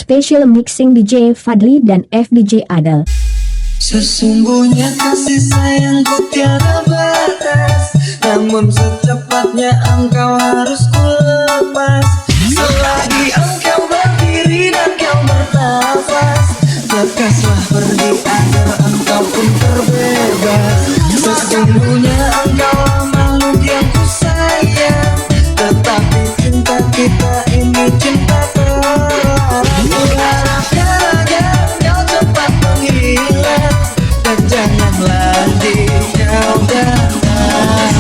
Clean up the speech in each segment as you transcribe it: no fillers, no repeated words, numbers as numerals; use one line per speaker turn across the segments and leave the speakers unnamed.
Special mixing DJ Fadli dan FDJ Adel.
Sesungguhnya kasih sayangku tiada batas, namun secepatnya engkau harus kulepas. Selagi engkau berdiri dan kau bernafas, lekaslah pergi agar engkau pun terbebas. Sesungguhnya engkau makhluk yang ku sayang, tetapi cinta kita ini cinta terlarang. Kuharapkan agar kau cepat menghilang dan jangan lagi kau datang.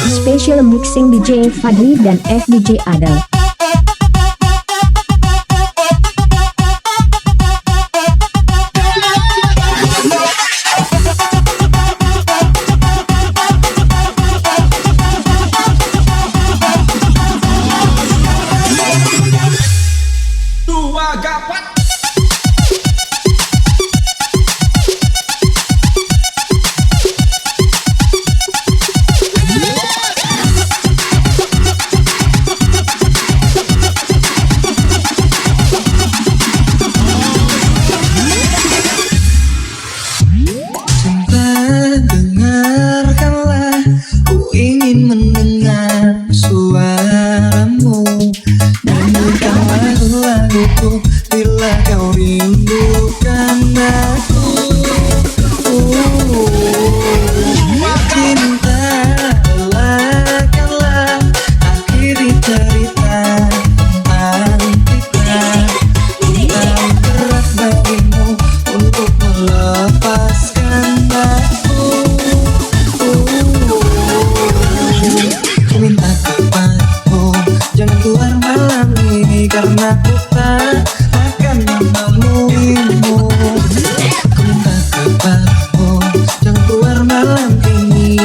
Special mixing DJ Fadli dan FDJ Adel.
Dengarkanlah, ku ingin mendengar suaramu. Nyanyikanlah laguku bila kau rindukan aku. Cinta, relakanlah akhiri cerita tentang kita. Tentang berat bagimu untuk melepaskan aku. Ku minta kepadamu, jangan keluar malam ini, karena ku tak akan menemuimu. Ku minta kepadamu, jangan keluar malam ini.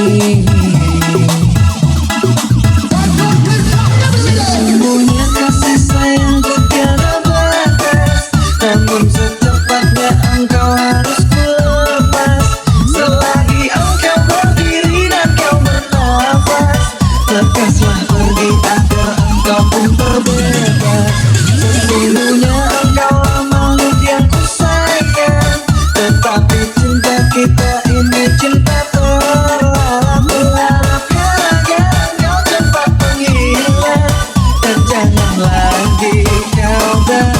Sesungguhnya kasih sayangku tiada batas, namun secepatnya engkau harus kulepas. Selagi engkau berdiri dan kau bernafas, lekaslah pergi agar engkau pun terbebas. Sesungguhnya engkau makhluk yang ku sayang, tetapi cinta kita ini cinta terlarang. Kuharapkan agar engkau cepat menghilang dan jangan lagi kau datang.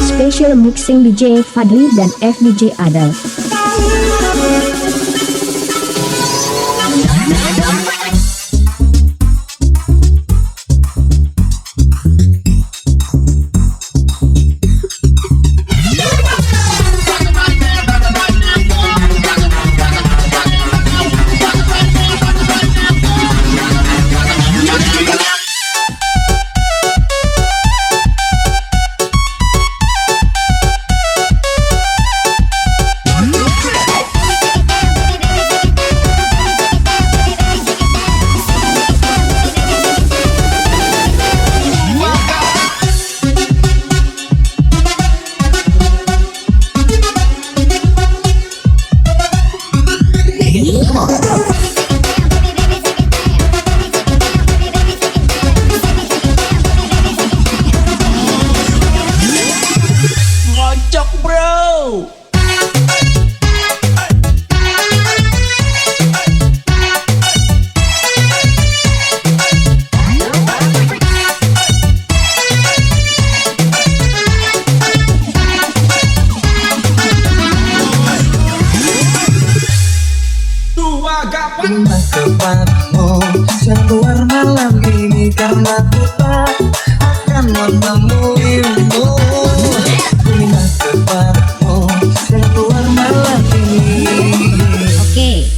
Special mixing DJ Fadli dan FDJ Adel.
Ngocok bro. Minta kepadamu, jangan keluar malam ini, karena ku tak akan menemuimu. Minta kepadamu, jangan keluar malam ini.
Oke,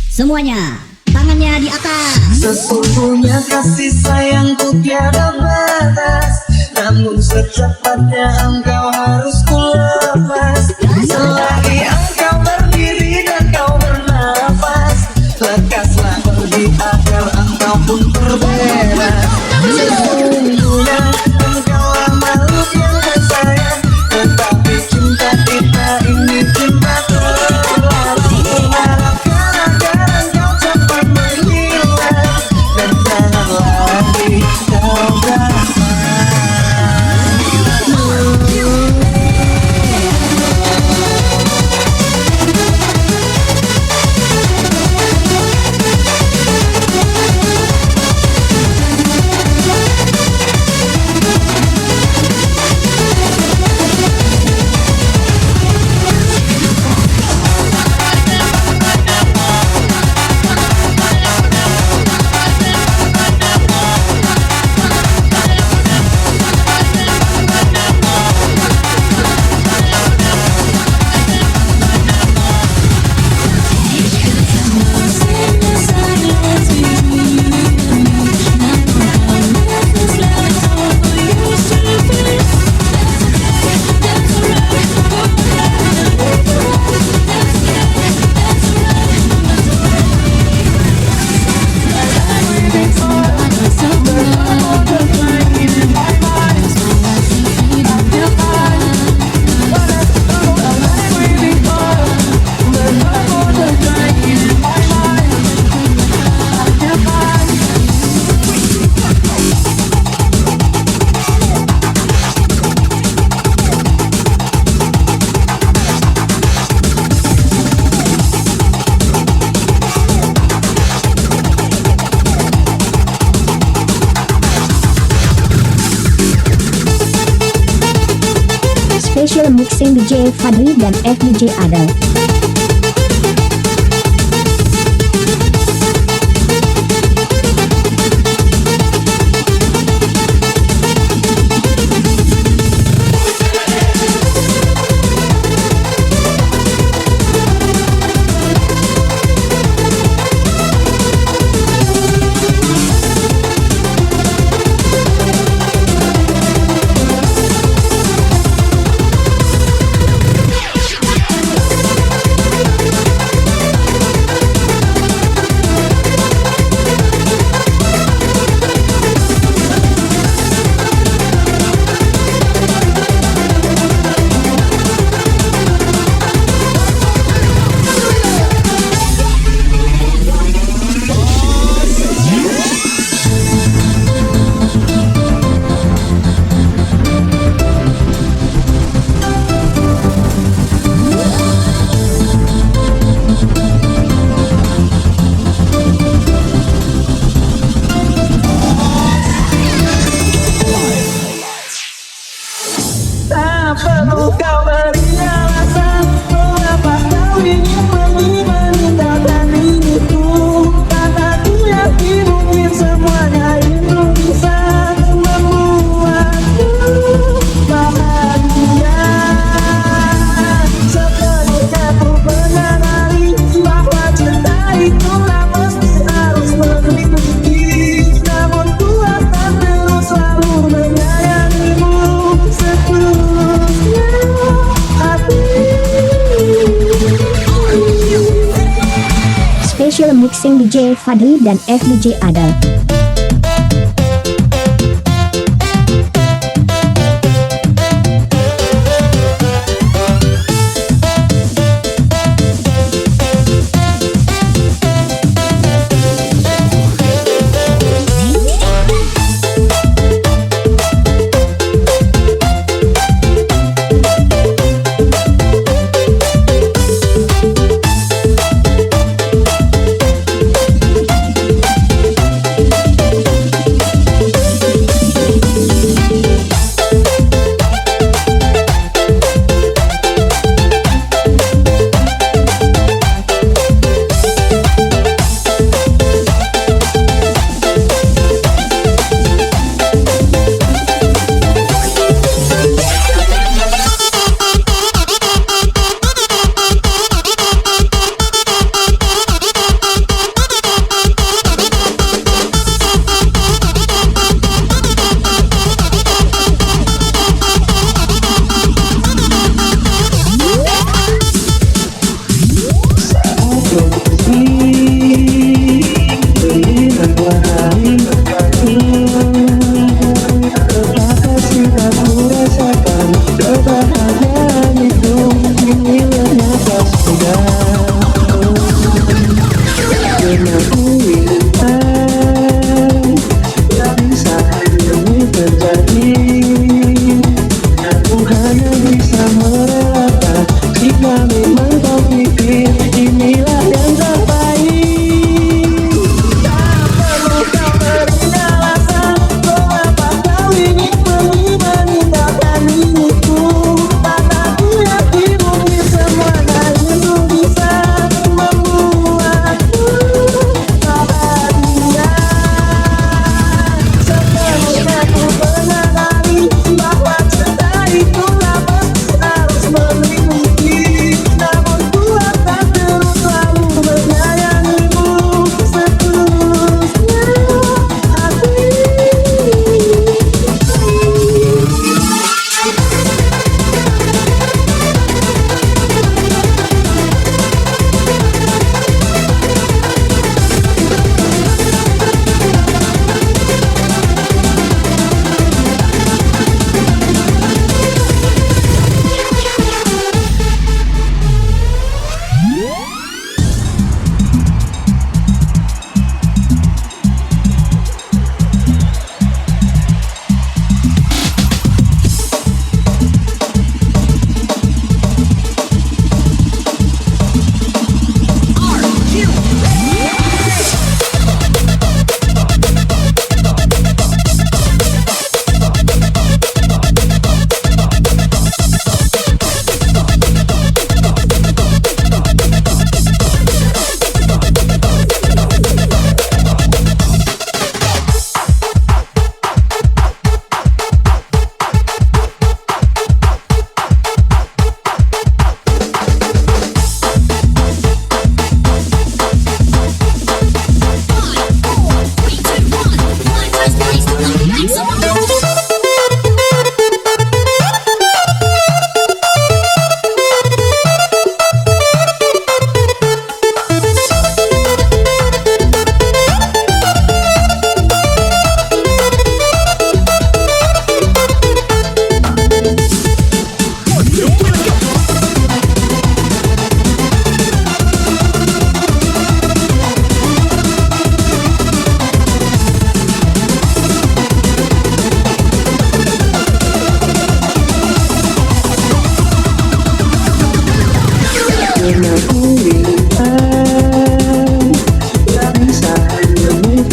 semuanya tangannya di atas.
Sesungguhnya kasih sayangku tiada batas, namun secepatnya engkau harus kulepas. Selagi engkau berdiri dan kau bernafas, lekaslah pergi
Special mixing DJ Fadli dan FDJ Adel.
Tak perlu kau beri alasan mengapa kau ingin meninggalkan diriku. Karena ku yakin mungkin semuanya itu bisa membuatku bahagia. Sepenuhnya ku menyadari bahwa cinta itu tak mesti harus memiliki. Namun ku akan terus selalu menyayangimu sepenuhnya hati.
Special mixing DJ Fadli dan FDJ Adel.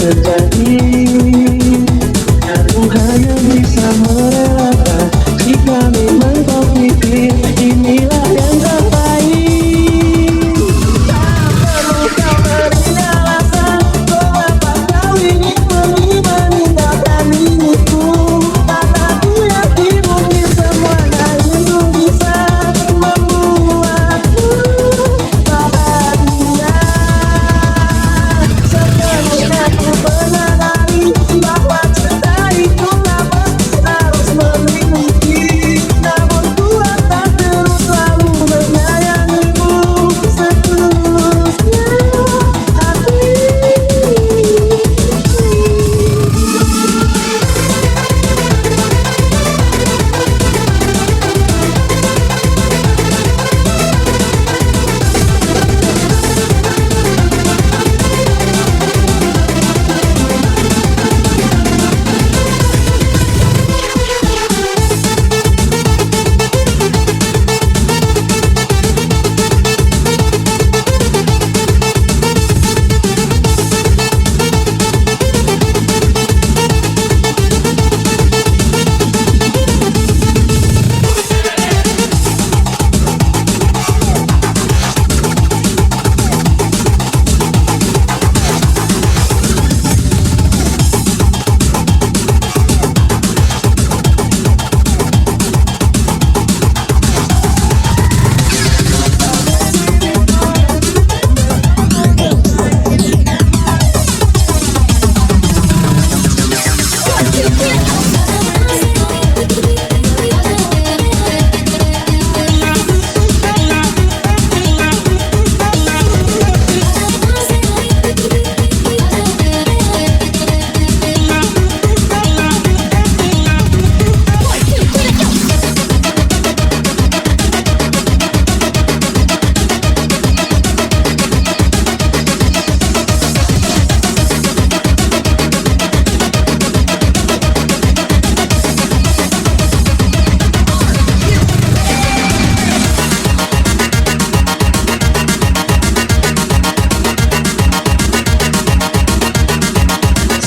terjadi. Aku hanya bisa merelakan jika memang kau pikir inilah yang terbaik. Tak perlu kau beri alasan mengapa kau ingin meninggalkan diriku, karena aku yakin mungkin semuanya itu bisa membuatku bahagia. Sepenuhnya ku menyadari bahwa cinta itu harus memiliki, namun ku akan terus selalu menyayangimu seterusnya hati.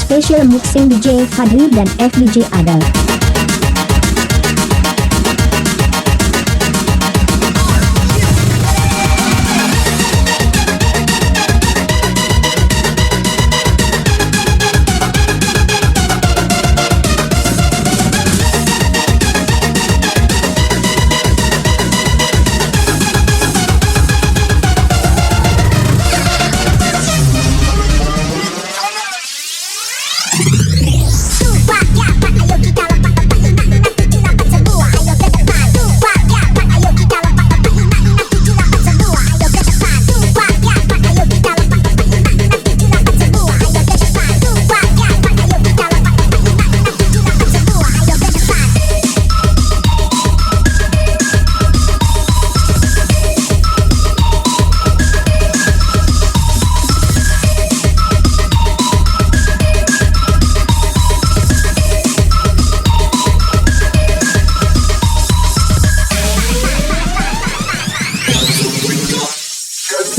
Special mixing DJ Fadli dan FDJ Adel.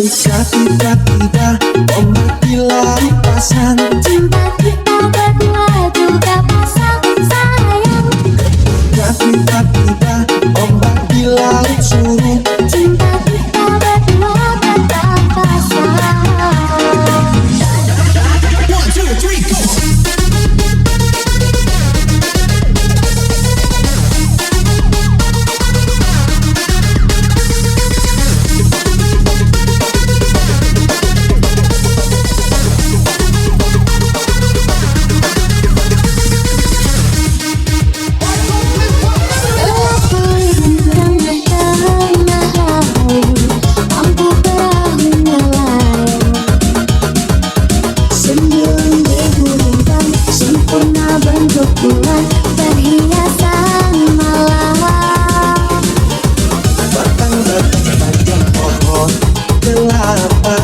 Ketika tiba-tiba ombak di laut pasang,
Cinta kita berdua juga pasang sayang.
ketika tiba-tiba ombak di laut surut,
Cinta kita berdua tetap pasang. Bulan perhiasan malam,
batang-batang panjang pohon kelapa,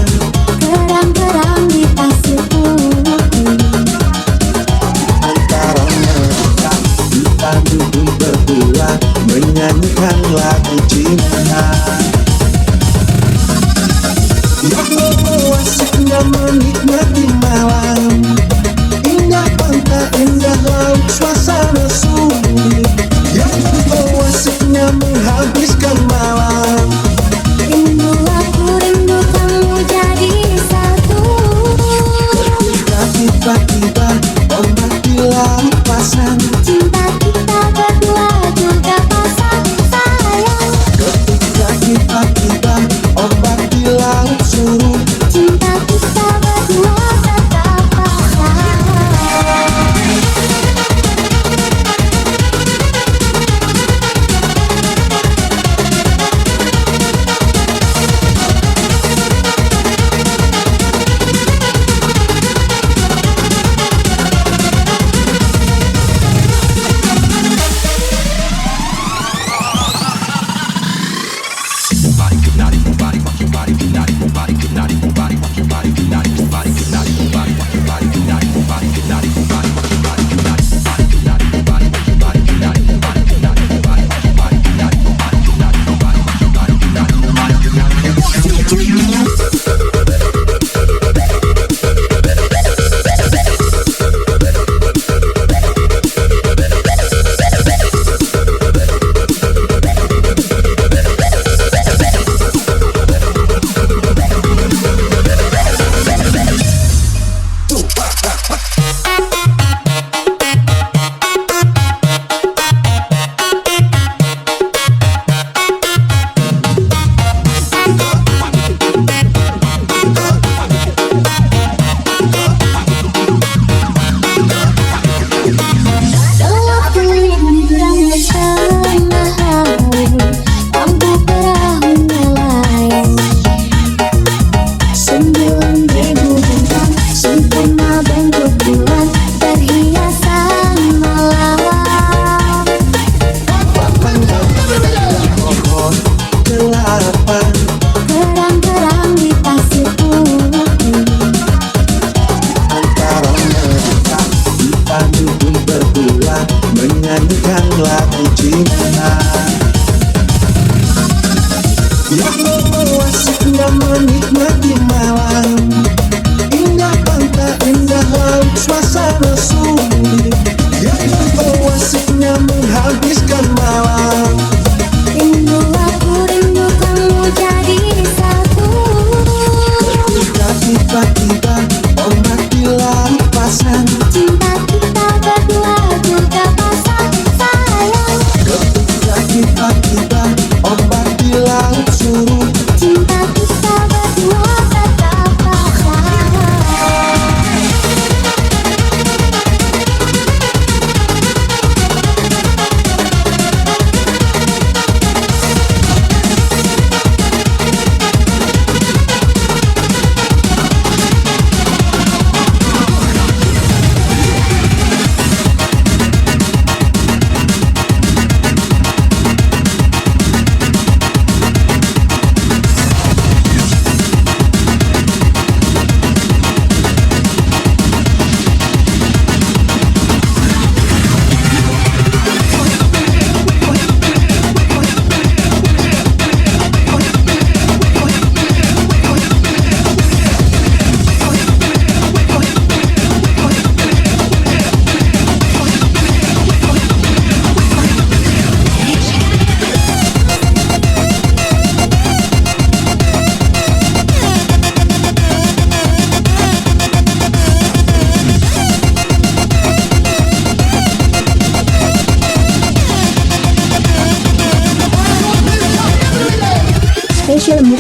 kerang-kerang di pasir putih.
antara mereka kita duduk berdua menyanyikan lagu cinta. Asiknya menikmati malam,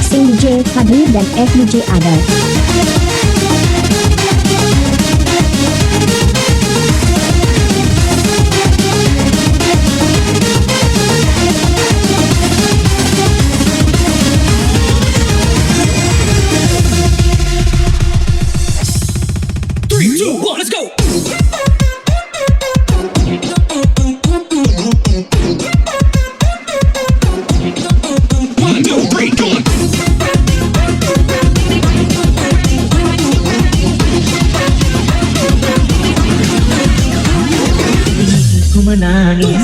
Mixing DJ Fadli dan FDJ Adel.
Let's go. One, two, three, go on.
Ku menangis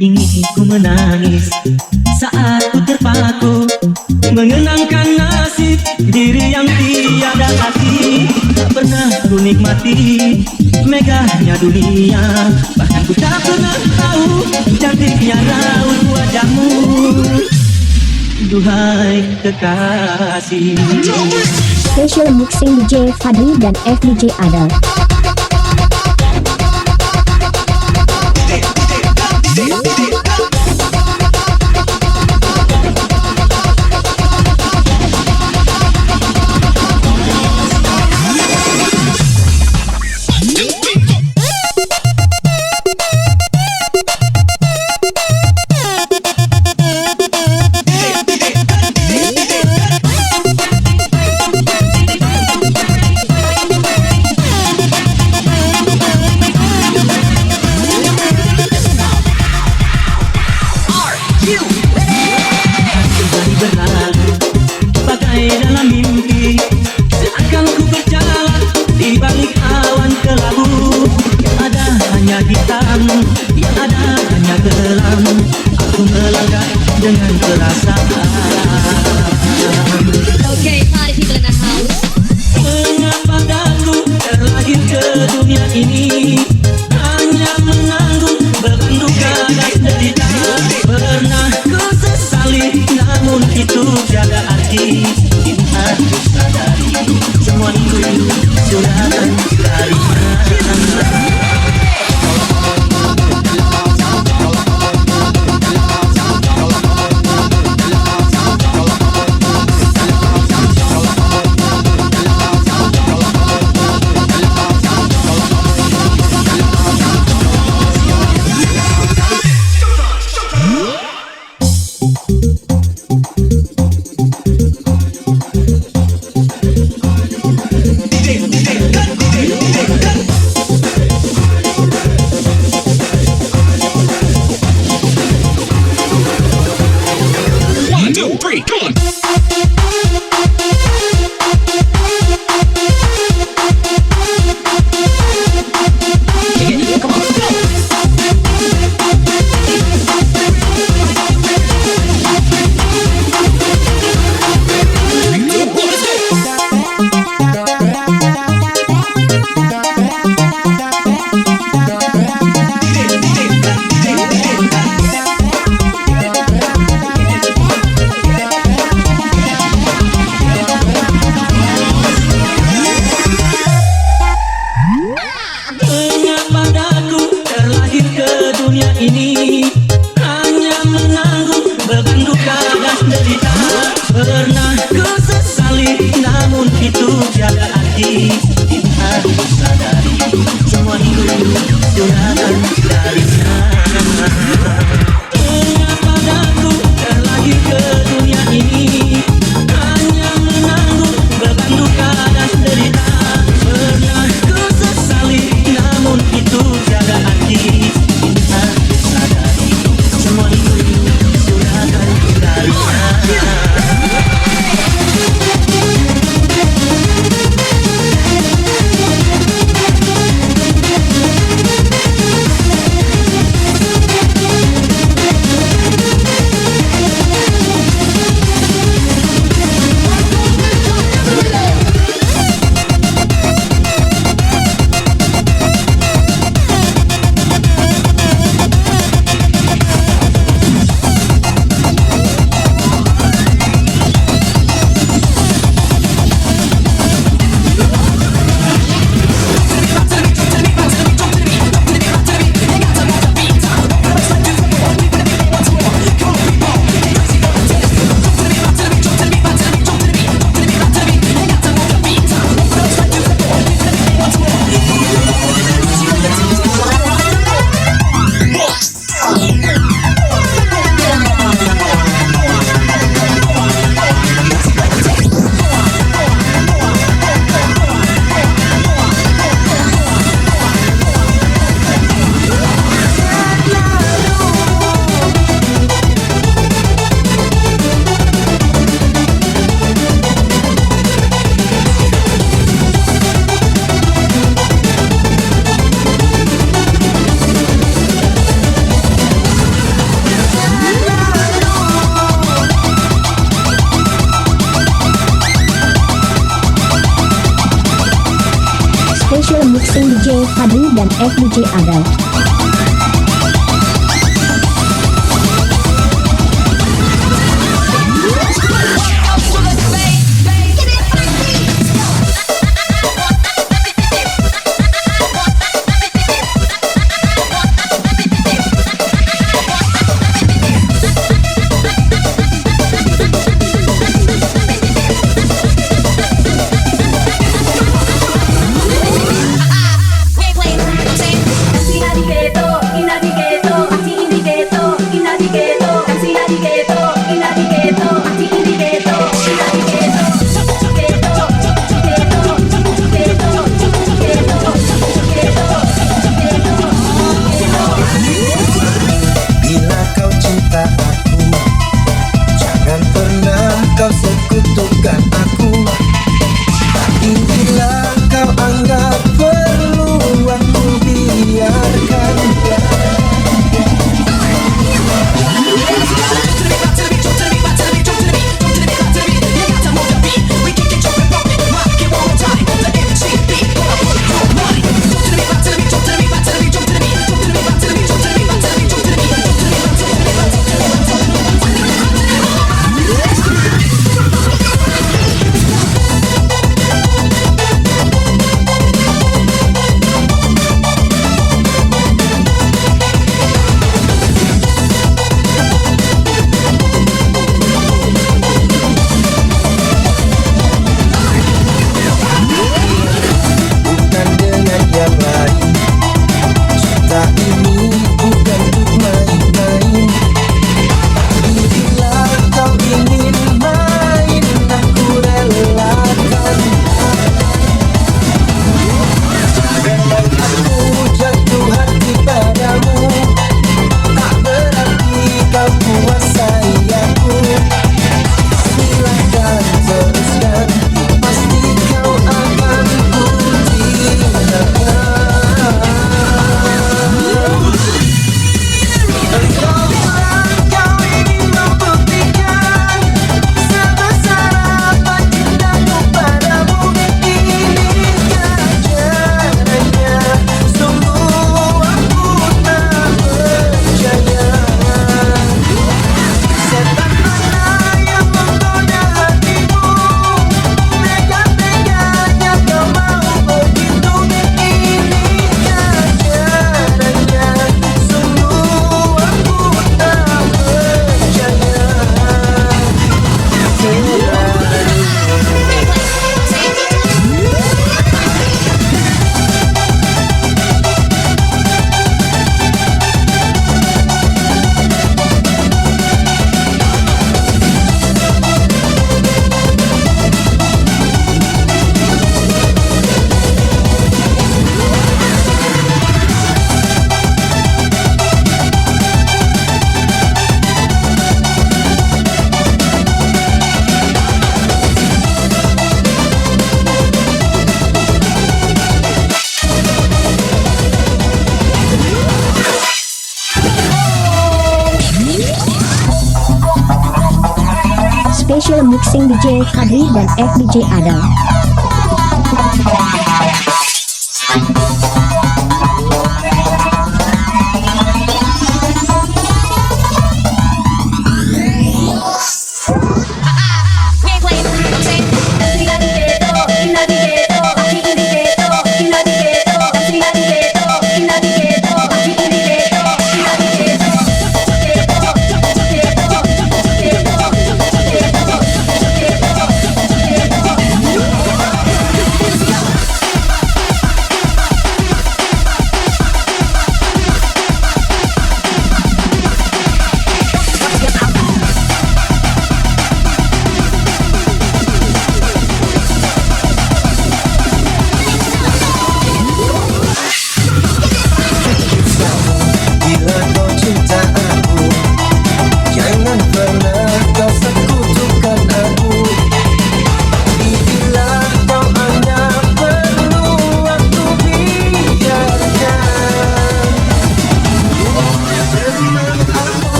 ingin ku menangis saat ku terpaku mengenangkan nasib diri yang tiada hati. Tak pernah ku nikmati megahnya dunia, bahkan ku tak pernah tahu cantiknya raut wajahmu. Duhai kekasih,
Special Mixing DJ Fadli dan FDJ Adel.
kembali berlalu bagai dalam mimpi, seakan ku berjalan di balik awan kelabu. Yang ada hanya hitam, yang ada hanya kelam. Aku melangkah dengan perasaan.
Okay, party people in the house.
Mengapa aku terlahir ke dunia ini, hanya menanggung beban duka dan derita. Pernah ku sesali, namun itu tiada arti. Kini aku sadari semua itu sudah dari mana.
One, two, three, go on. Come on, go. Three, two, one, let's go.
Mengapa aku terlahir ke dunia ini, hanya menanggung beban duka dan derita. Pernah ku sesali, namun itu tiada arti. Kini aku sadari semua itu sudah dari sana. Mengapa aku terlahir ke dunia ini, hanya menanggung beban duka dan derita. Pernah ku sesali, namun itu tiada arti. Kini aku sadari semua itu sudah dari sana.
Special mixing DJ Fadli dan FDJ Adel.
Bila kau cinta aku, jangan pernah kau sekutukan aku. Tapi bila kau anggap perlu, aku biarkan. Bukan dengan yang lain, cinta ini bukan untuk main-main. Tapi bila kau ingin main, aku relakan. Memang aku jatuh hati padamu, tak berarti kau kuasai aku. Silakan teruskan, pasti kau akan ku tinggalkan. Engkau bilang kau ingin membuktikan sebesar apa cintaku padamu. Inikah caranya? Sungguh aku tak percaya. Setan mana yang menggoda hatimu? Tega-teganya kau mau begitu. Inikah caranya? Sungguh aku tak percaya.
Special mixing DJ Fadli dan FDJ Adel.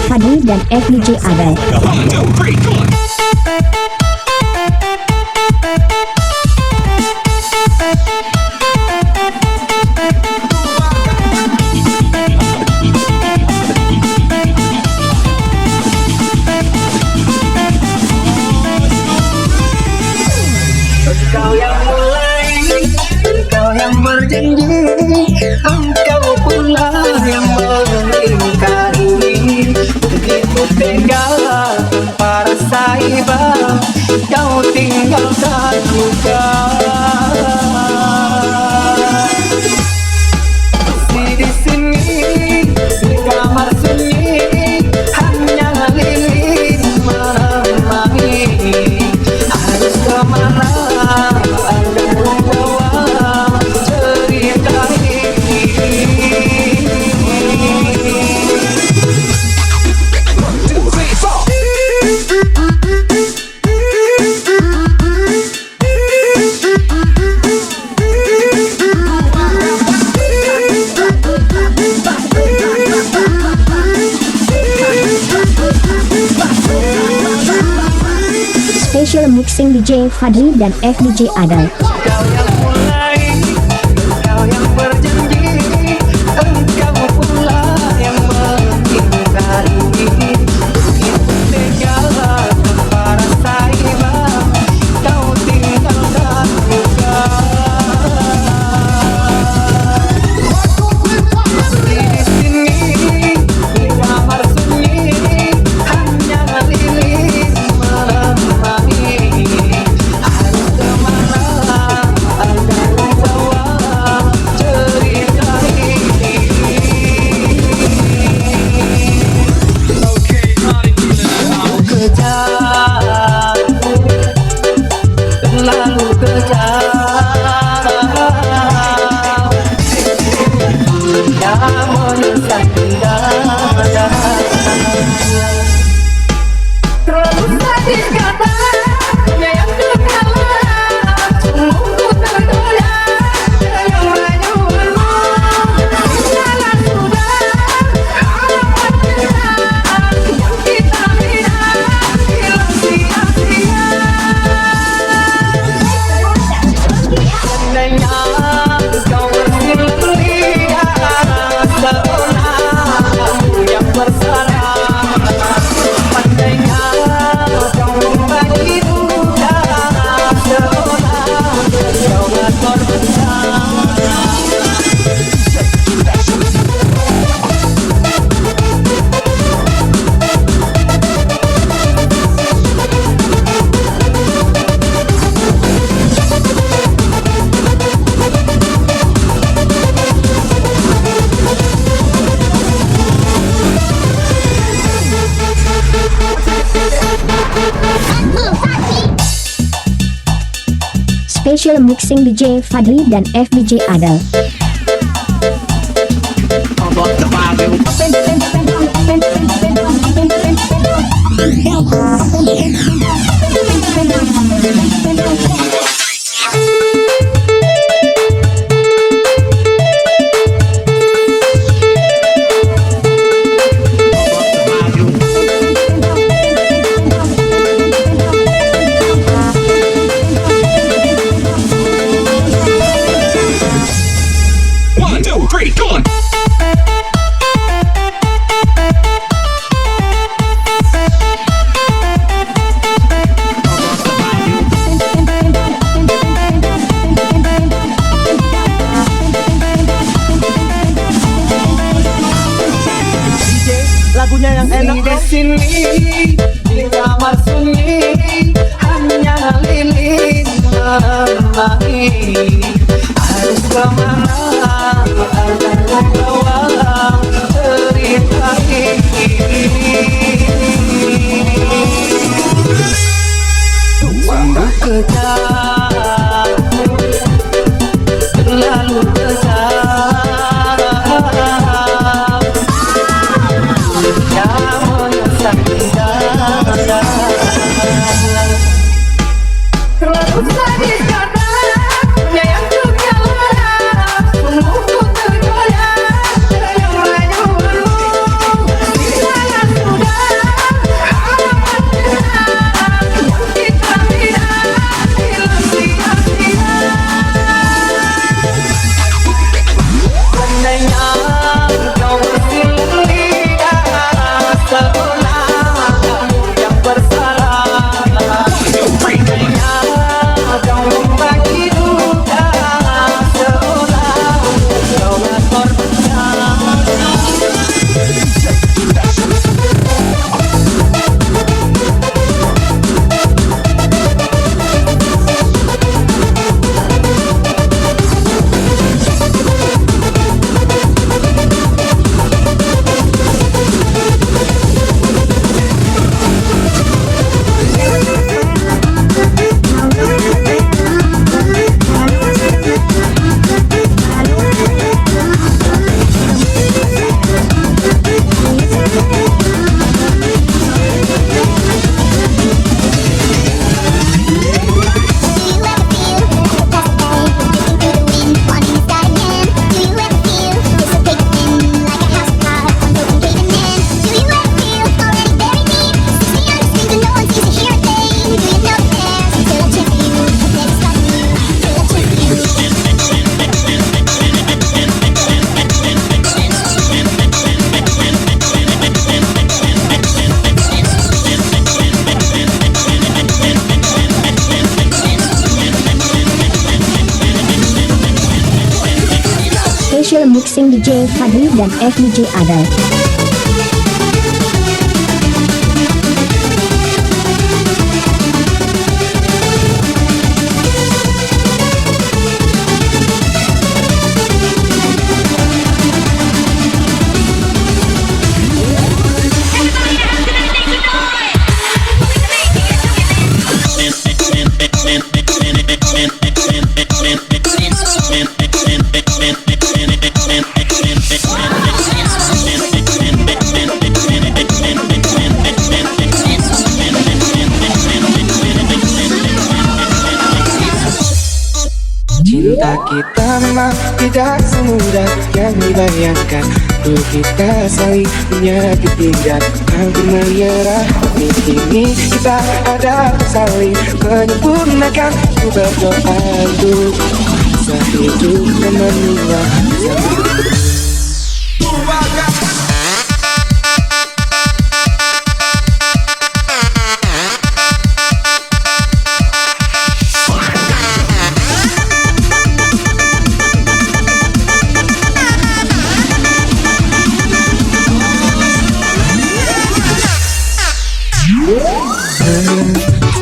Fadli dan FDJ Adel.
1, 2, 3, come on.
Engkau yang mulai, engkau yang berjanji, engkau pula yang mengingkari. Begitu tega tanpa rasa iba, kau tinggalkan juga. Di sini, di kamar sunyi, hanya lilin menemani. Harus kemana anda membawa cerita ini?
Special mixing DJ Fadli dan FDJ Adel.
Kau yang mulai, kau yang berjanji, engkau pula yang mengingkari. Begitu tega tanpa rasa iba, kau tinggalkan juga. Di sini, di kamar sunyi, hanya lilin menemani. Harus kemana anda membawa cerita ini? Kejar, terlalu kejar, yang menyesatkan dada. Terlalu sakit katanya yang terkalah, sungguhku tergoyah dengan rayuanmu. Salah sudah harapan kita yang kita lihat hilang sia-sia. Seandainya kau berlihat seolah aku yang bersalah, pandainya kau membagi duka seolah kau gak bersalah.
Special mixing DJ Fadli dan FDJ Adel.
One, two, three, come on.
Lagunya yang enak
Di sini, di kamar sunyi, hanya lilin menemani. Harus kemana anda membawa cerita ini? Sungguh kejar, terlalu kejar, yang menyesatkan dada. Terlalu sakit katanya yang terkalah, sungguhku tergoyah.
Special mixing DJ Fadli dan FDJ Adel.
Cinta kita memang tidak semudah yang dibayangkan. Tuh kita saling menyakiti dan hampir menyerah. Di sini kita ada saling menyempurnakan. Ku berdoa untuk sehidup dan menua.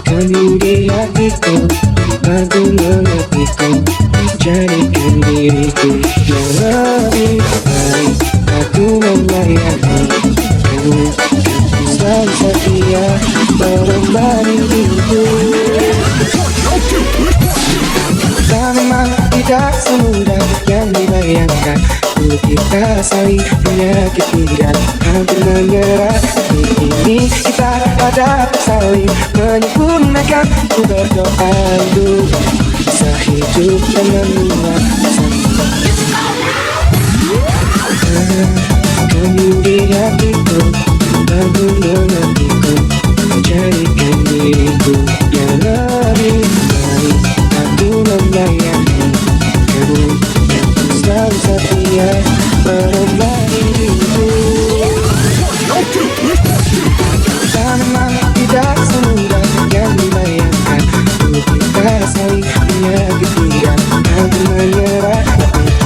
Kamu di hatiku, aku mengertiku. Jadikan diriku yang lebih baik. Aku melayani kamu, selalu setia menemani hidupku. Kita memang tidak semudah yang dibayangkan. Dulu kita saling menyakiti dan hampir menyerah. Ini kita ada saling menyempurnakan. Ku berdoa untuk bisa hidup dan menua. Kamu di hatiku, aku mengertiku. Jadikan diriku yang lebih baik. Aku melayani kamu, selalu setia menemani hidupku. Kita memang tidak semudah yang dibayangkan. Dulu kita saling menyakiti dan hampir menyerah.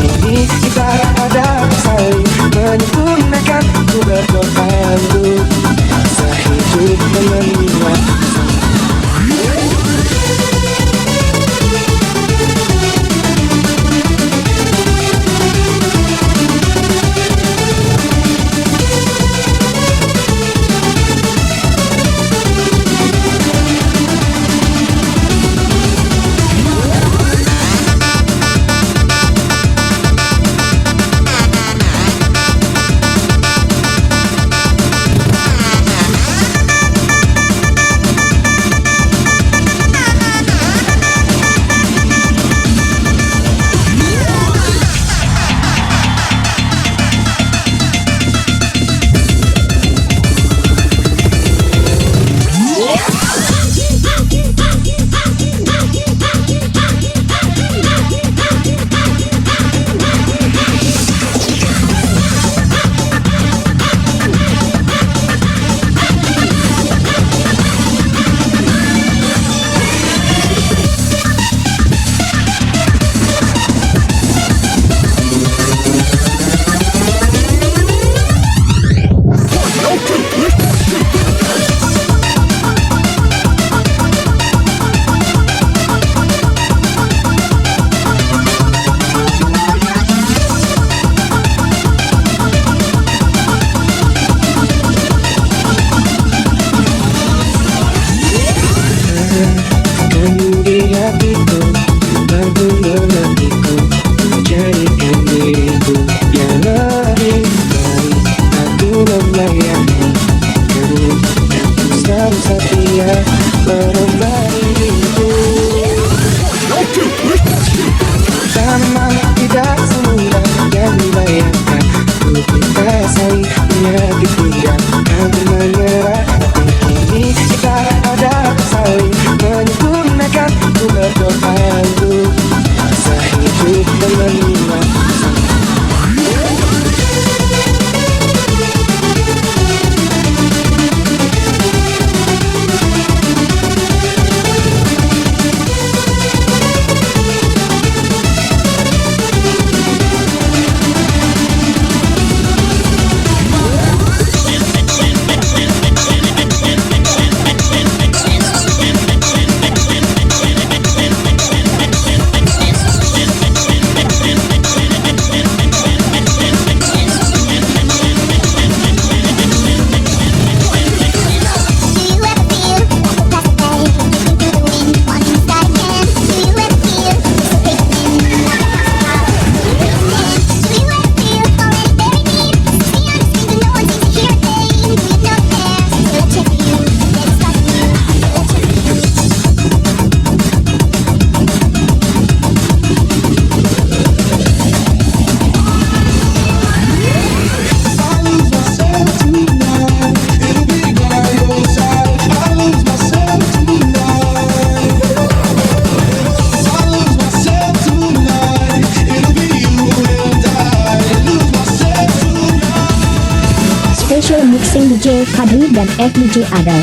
Ini kita ada saling menyempurnakan. Ku berdoa untuk bisa hidup dan menua.
DJ Fadli dan FDJ Adel.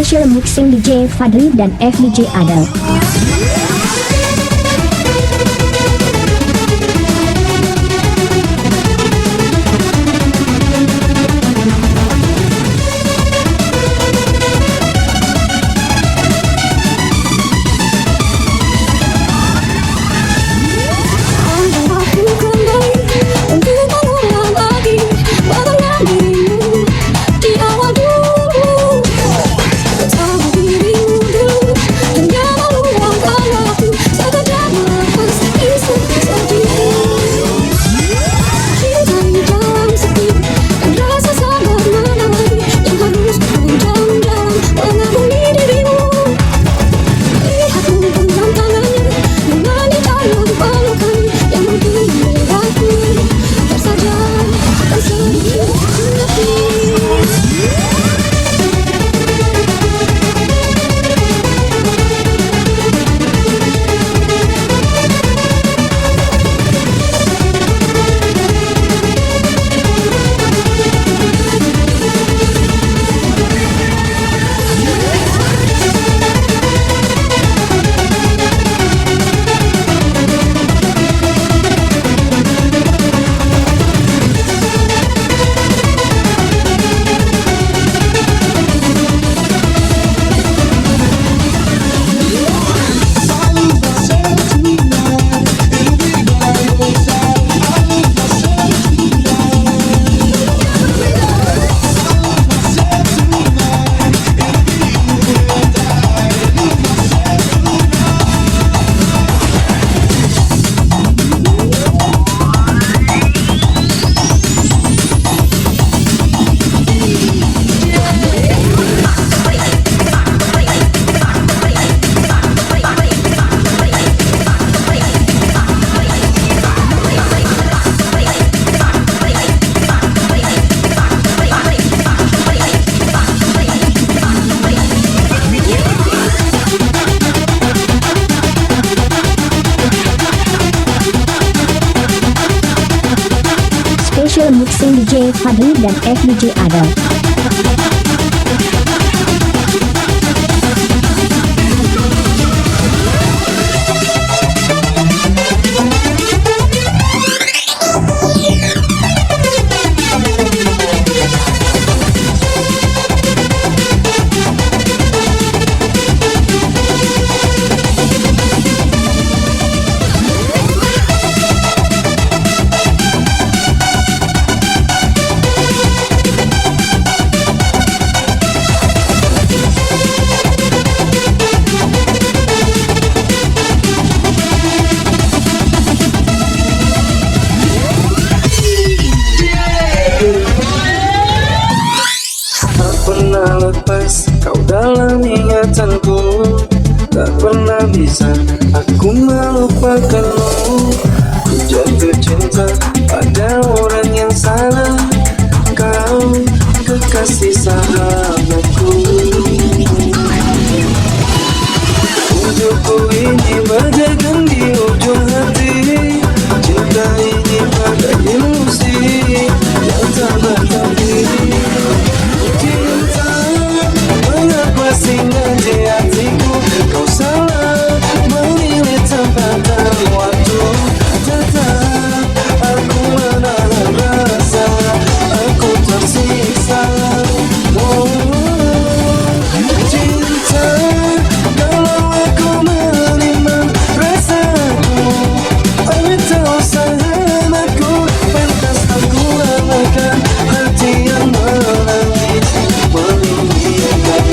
Special mixing DJ Fadli dan FDJ Adel.
Hanya lalu
DJ Fadli dan FDJ Adel.
Tak pernah lepas kau dalam ingatanku, tak pernah bisa aku melupakanmu. Ku jatuh cinta pada orang yang salah, kau kekasih sahabatku. Untukku ini bagaikan di ujung hati, cinta ini bagai ilusi yang tak berarti. Cinta, mengapa singgah di hatiku? Kau salah memilih tempat dan waktu. Tetap aku menahan rasa, aku tersiksa. Oh, cinta, kalau aku menerima rasaku, engkau sahabatku, pantas aku relakan hati yang menangis menginginkan.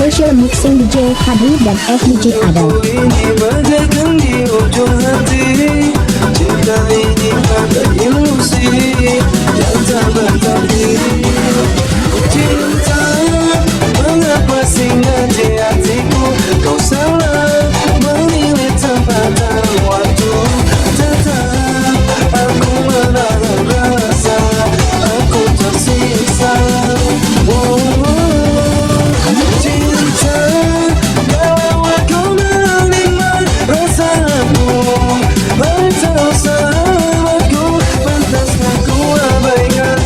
Special mixing DJ Fadli dan FDJ Adel.
Ini bagaikan di ujung hati, cinta ini bagai ilusi yang tak berarti. Cinta, mengapa singgah di hatiku? Kau salah memilih tempat dan waktu. Tetap aku menahan rasa, aku tersiksa. Oh, cinta, kalau aku menerima rasaku, engkau sahabatku, pantas aku abaikan.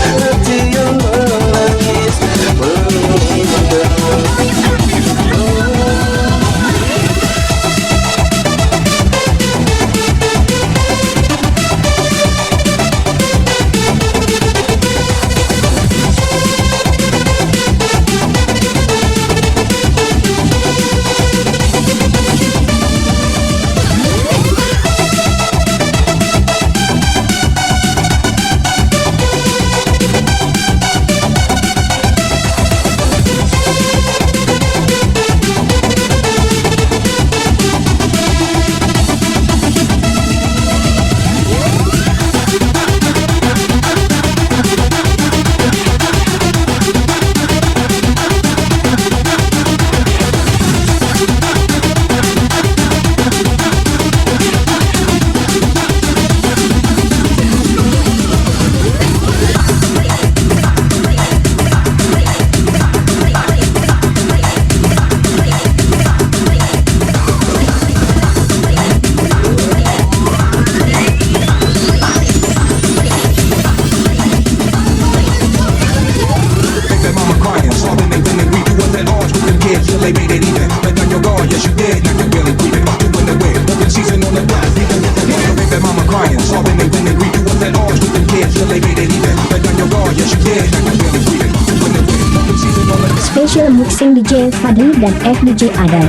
Special mixing DJ Fadli dan FDJ Adel.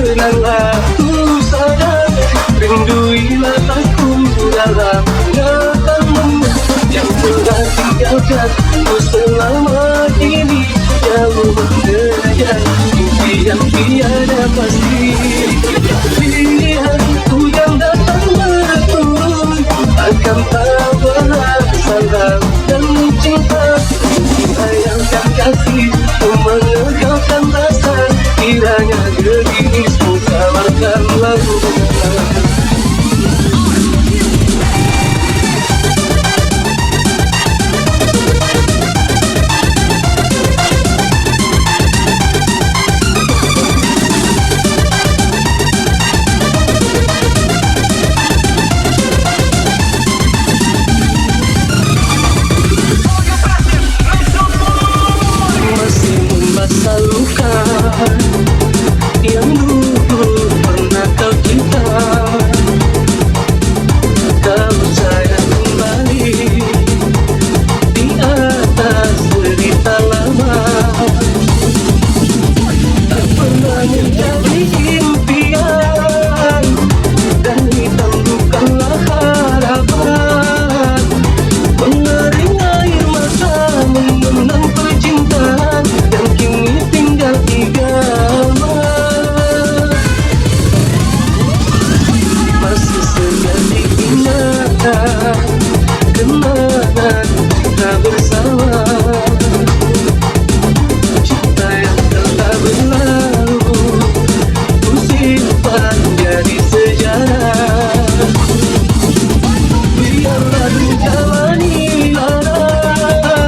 Kenang aku sayang, rinduilah aku dalam ingatanmu yang telah tinggalkan ku selama ini. Jauh mengejar mimpi yang tiada pasti. Pilihanku yang datang berturut akan tawaran salam dan cinta. Sayangkan kasih, mengekalkan rasa. Kiranya gerimismu samarkan lagu. Masih membasah luka yang dulu pernah kau cinta. Kau sayang kembali di atas cerita lama. Tak pernah menjadi impian dan hitam bukanlah harapan. Mengering air mata mengenang percintaan yang kini tinggal tiga. Masih sejadi ingatan kenangan kita bersama. Cinta yang telah berlalu ku simpan jadi sejarah. Biarlah menjalani lara,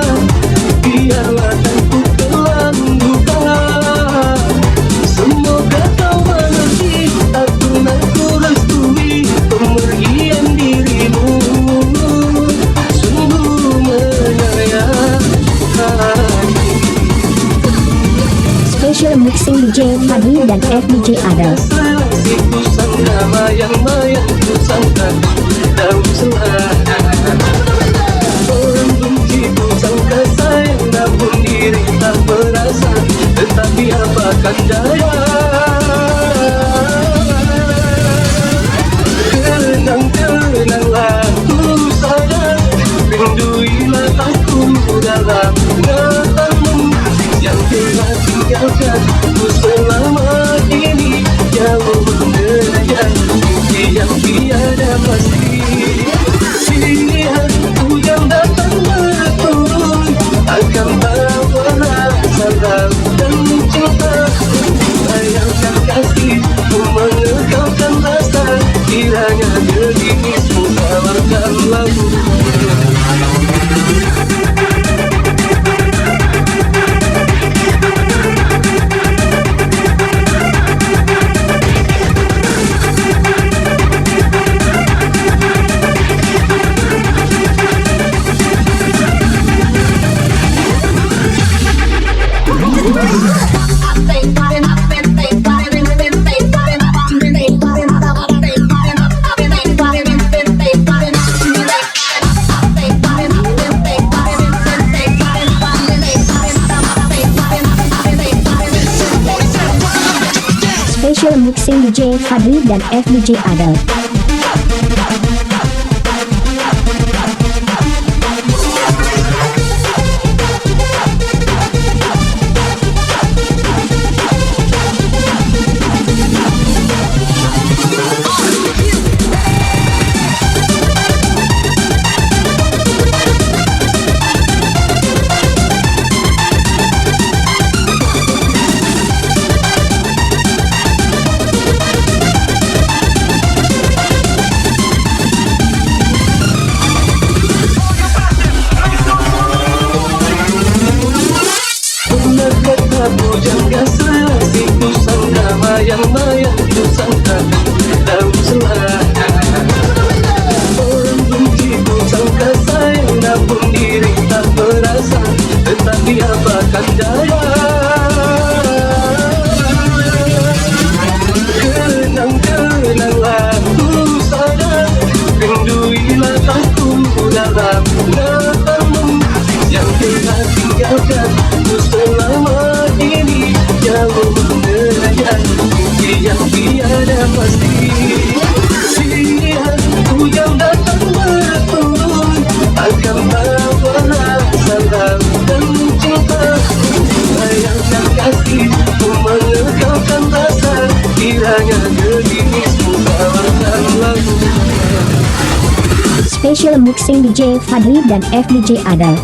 biarlah tentu telan duka. Semoga kau mengerti, tak pernah ku restui pemergian dirimu. Sungguh menyayangi.
Special mixing DJ Fadli dan FDJ Adel.
Seleksi ku sangka mayang-mayang ku sangka daun selada. Orang benci ku sangka sayang namun diri tak merasa. Tetapi apakan daya. Kenang-kenanglah ku sayang, rinduilah aku dalam ingatanmu yang telah tinggalkan ku selama ini. Jauh mengejar mimpi yang tiada pasti. Pilihanku yang datang berturut akan bawa salam dan cinta. Sayangkan kasih, mengekalkan rasa. Kiranya gerimismu samarkan lagu.
Special mixing DJ Fadli dan FDJ Adel.
yang tiada pasti. Pilihanku yang datang berturun akan bawa salam dan cinta. Bayangkan kasih, mengekalkan rasa, kiranya gerimismu bawakan lagu.
Special mixing DJ Fadli dan FDJ Adel.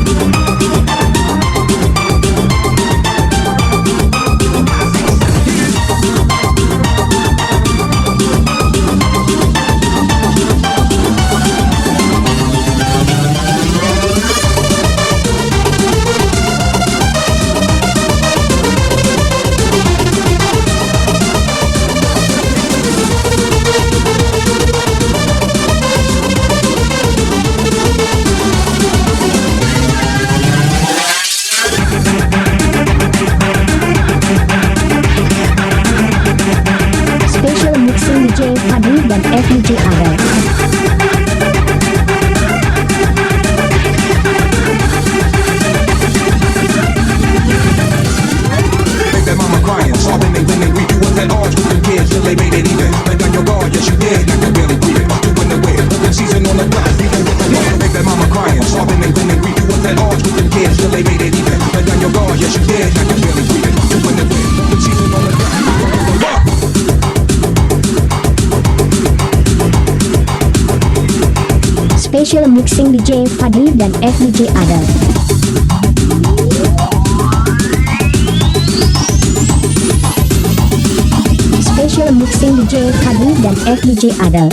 Special mixing DJ Fadli dan FDJ Adel.
Make that mama crying, sobbing and winning. We do what that odds with them kids till they made it even. Let down your guard, yes you did, like I barely breathing. Doing the way, open season on the block. Even with the mama, make that mama crying, sobbing and winning. We do what that odds with them kids till they made it even. Let down your guard, yes you did, like I barely breathing. Doing the way, open season on the block.
Special mixing DJ Fadli dan FDJ Adel. Special mixing DJ Fadli dan FDJ Adel.